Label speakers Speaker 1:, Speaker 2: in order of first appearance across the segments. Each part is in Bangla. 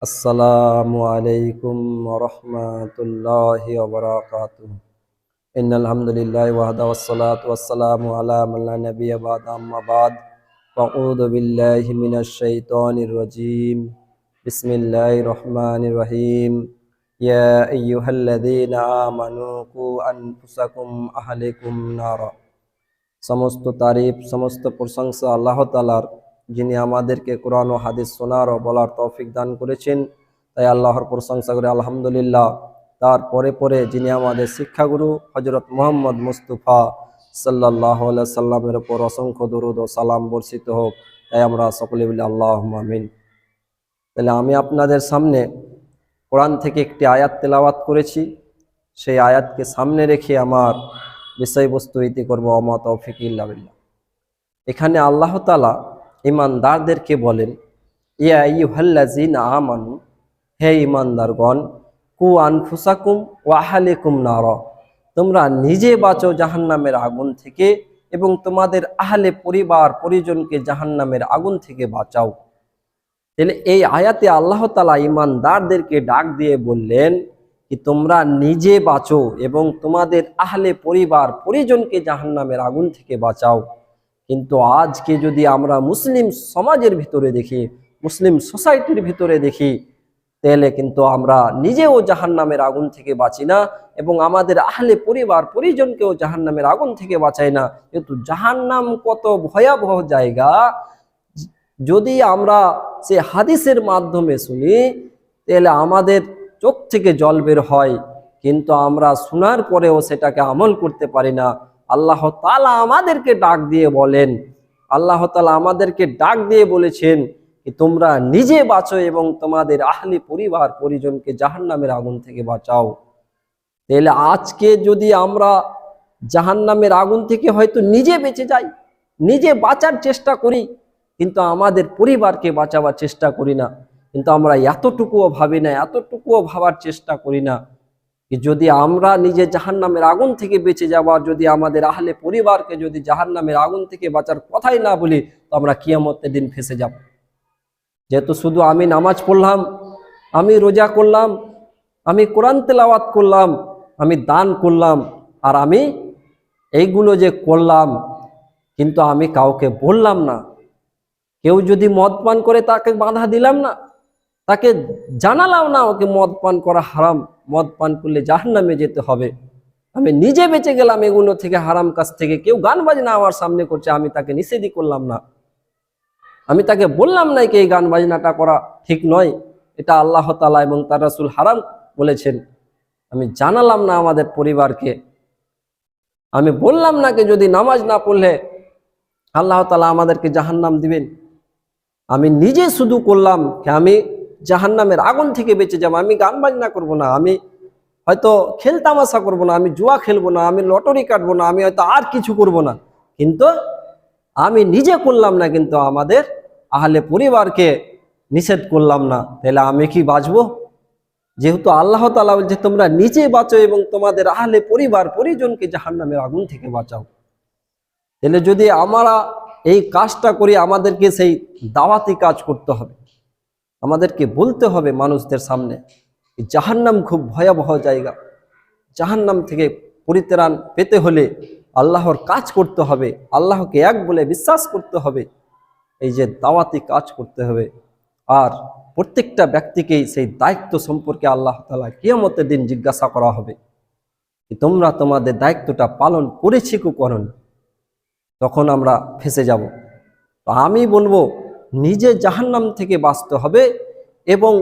Speaker 1: আসসালামু আলাইকুম ওয়া রাহমাতুল্লাহি ওয়া বারাকাতুহু। ইন্নাল হামদুলিল্লাহি ওয়াহদা ওয়াসসালাতু ওয়াসসালামু আলা মান লা নাবিয়্যা বা'দা আম্মা বা'দ। আউযু বিল্লাহি মিনাশ শাইতানির রাজীম। বিসমিল্লাহির রহমানির রহিম। ইয়া আইয়ুহাল্লাযীনা আমানু কু আনফুসাকুম আহলিকুম নারা। সমস্ত তারিফ, সমস্ত প্রশংসা আল্লাহ তাআলার, যিনি আমাদেরকে কোরআন ও হাদিস শোনার ও বলার তৌফিক দান করেছেন। তাই আল্লাহর প্রশংসা করে আলহামদুলিল্লাহ। তারপরে পরে যিনি আমাদের শিক্ষাগুরু হযরত মুহাম্মদ মুস্তাফা সাল্লাল্লাহু আলাইহি সাল্লামের উপর অসংখ্য দরুদ ও সালাম বর্ষিত হোক। তাই আমরা সকলে বলি আল্লাহুম্মা আমিন। তাহলে আমি আপনাদের সামনে কোরআন থেকে একটি আয়াত তেলাওয়াত করেছি। সেই আয়াতকে সামনে রেখে আমার বিষয়বস্তু ইতি করবো। ওমা তৌফিক ইল্লা বিল্লাহ। এখানে আল্লাহ তাআলা ঈমানদারদেরকে বলেন, ইয়া আইয়ুহাল্লাযীনা আমানু, হে ঈমানদারগণ, কু আনফুসাকুম ওয়া আহলিকুম নারা, তোমরা নিজে বাঁচো জাহান্নামের আগুন থেকে এবং তোমাদের আহলে পরিবার পরিজনকে জাহান্নামের আগুন থেকে বাঁচাও। তাহলে এই আয়াতে আল্লাহ তাআলা ঈমানদারদেরকে ডাক দিয়ে বললেন কি তোমরা নিজে বাঁচো এবং তোমাদের আহলে পরিবার পরিজনকে জাহান্নামের আগুন থেকে বাঁচাও। কিন্তু আজকে যদি আমরা মুসলিম সমাজের ভিতরে দেখি, মুসলিম সোসাইটির ভিতরে দেখি, তাহলে কিন্তু আমরা নিজেও জাহান্নামের আগুন থেকে বাঁচি না এবং আমাদের আহলে পরিবার পরিজনকেও জাহান্নামের আগুন থেকে বাঁচাই না। কিন্তু জাহান্নাম কত ভয়াবহ জায়গা, যদি আমরা সে হাদিসের মাধ্যমে শুনি তাহলে আমাদের চোখ থেকে জল বের হয়, কিন্তু আমরা শোনার পরেও সেটাকে আমল করতে পারি না। আল্লাহ তাআলা আমাদেরকে ডাক দিয়ে বলেন, আল্লাহ তাআলা আমাদেরকে ডাক দিয়ে বলেছেন কি তোমরা নিজে বাঁচো এবং তোমাদের আহলি পরিবার পরিজনকে জাহান্নামের আগুন থেকে বাঁচাও। তাহলে আজকে যদি আমরা জাহান্নামের আগুন থেকে হয়তো নিজে বেঁচে যাই, নিজে বাঁচার চেষ্টা করি, কিন্তু আমাদের পরিবারকে বাঁচাবার চেষ্টা করি না। কিন্তু আমরা এতটুকুও ভাবি না, এতটুকুও ভাবার চেষ্টা করি না কি যদি আমরা নিজে জাহান্নামের আগুন থেকে বেঁচে যাওয়ার, যদি আমাদের আহলে পরিবারকে যদি জাহান্নামের আগুন থেকে বাঁচার কথাই না বলি, তো আমরা কিয়ামতের দিন ফেঁসে যাব। যেহেতু শুধু আমি নামাজ পড়লাম, আমি রোজা করলাম, আমি কোরআন তেলাওয়াত করলাম, আমি দান করলাম, আর আমি এইগুলো যে করলাম কিন্তু আমি কাউকে বললাম না, কেউ যদি মদ পান করে তাকে বাধা দিলাম না, তাকে জানালাম না ওকে মদ পান করা হারাম, মদ পান করলে জাহান্নামে যেতে হবে, আমি নিজে বেঁচে গেলাম এগুলো থেকে, হারাম কাজ থেকে। কেউ গান বাজনা আমার সামনে করছে, আমি তাকে নিষেধই করলাম না, আমি তাকে বললাম না কি এই গান বাজনাটা করা ঠিক নয়, এটা আল্লাহ তাআলা এবং তার রাসূল হারাম বলেছেন। আমি জানালাম না আমাদের পরিবারকে, আমি বললাম না কি যদি নামাজ না পড়লে আল্লাহ তাআলা আমাদেরকে জাহান্নাম দিবেন। আমি নিজে শুধু করলাম কি আমি জাহান্নামের আগুন থেকে বেঁচে যাব। আমি গান বাজনা করব না, আমি হয়তো খেল তামাশা করব না, আমি জুয়া খেলবো না, আমি লটারি কাটবো না, আমি হয়তো আর কিছু করব না, কিন্তু আমি নিজে করলাম না, কিন্তু আমাদের আহলে পরিবারকে নিষেধ করলাম না। তাহলে আমি কি বাঁচবো? যেহেতু আল্লাহ তাআলা বলছে তোমরা নিজে বাঁচো এবং তোমাদের আহলে পরিবার পরিজনকে জাহান্নামের আগুন থেকে বাঁচাও। তাহলে যদি আমরা এই কাজটা করি, আমাদেরকে সেই দাওয়াতি কাজ করতে হবে, আমাদেরকে বলতে হবে মানুষদের সামনে জাহান্নাম খুব ভয়াবহ জায়গা, জাহান্নাম থেকে পরিত্রাণ পেতে হলে আল্লাহর কাজ করতে হবে, আল্লাহকে এক বলে বিশ্বাস করতে হবে, এই যে দাওয়াতি কাজ করতে হবে। আর প্রত্যেকটা ব্যক্তিকেই সেই দায়িত্ব সম্পর্কে আল্লাহ তাআলা কিয়ামতের দিন জিজ্ঞাসা করা হবে কি তোমরা তোমাদের দায়িত্বটা পালন করেছি কি করোনি, তখন আমরা ফেঁসে যাব। তো আমি বলবো নিজে জাহান্নাম থেকে বাঁচতে হবে এবং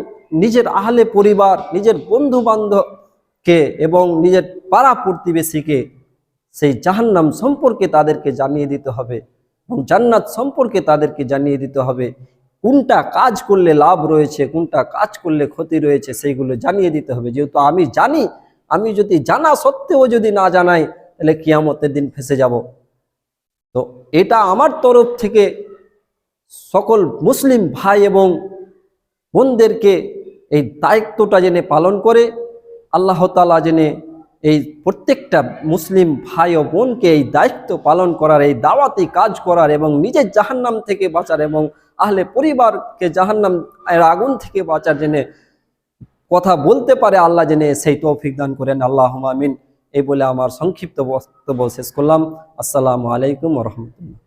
Speaker 1: নিজের আহলে পরিবার, নিজের বন্ধু বান্ধবকে এবং নিজের পাড়া প্রতিবেশীকে সেই জাহান্নাম সম্পর্কে তাদেরকে জানিয়ে দিতে হবে এবং জান্নাত সম্পর্কে তাদেরকে জানিয়ে দিতে হবে। কোনটা কাজ করলে লাভ রয়েছে, কোনটা কাজ করলে ক্ষতি রয়েছে, সেইগুলো জানিয়ে দিতে হবে। যেহেতু আমি জানি, আমি যদি জানা সত্ত্বেও যদি না জানাই তাহলে কিয়ামতের দিন ফেঁসে যাব। তো এটা আমার তরফ থেকে সকল মুসলিম ভাই এবং বোনদেরকে এই দায়িত্বটা জেনে পালন করে, আল্লাহ তাআলা জেনে এই প্রত্যেকটা মুসলিম ভাই ও বোনকে এই দায়িত্ব পালন করার, এই দাওয়াতি কাজ করার এবং নিজের জাহান্নাম থেকে বাঁচার এবং আহলে পরিবারকে জাহান্নাম এর আগুন থেকে বাঁচার জন্য কথা বলতে পারে আল্লাহ জেনে সেই তৌফিক দান করেন। আল্লাহুম্মা আমিন। এই বলে আমার সংক্ষিপ্ত বক্তব্য শেষ করলাম। আসসালামু আলাইকুম ওয়া রাহমাতুল্লাহ।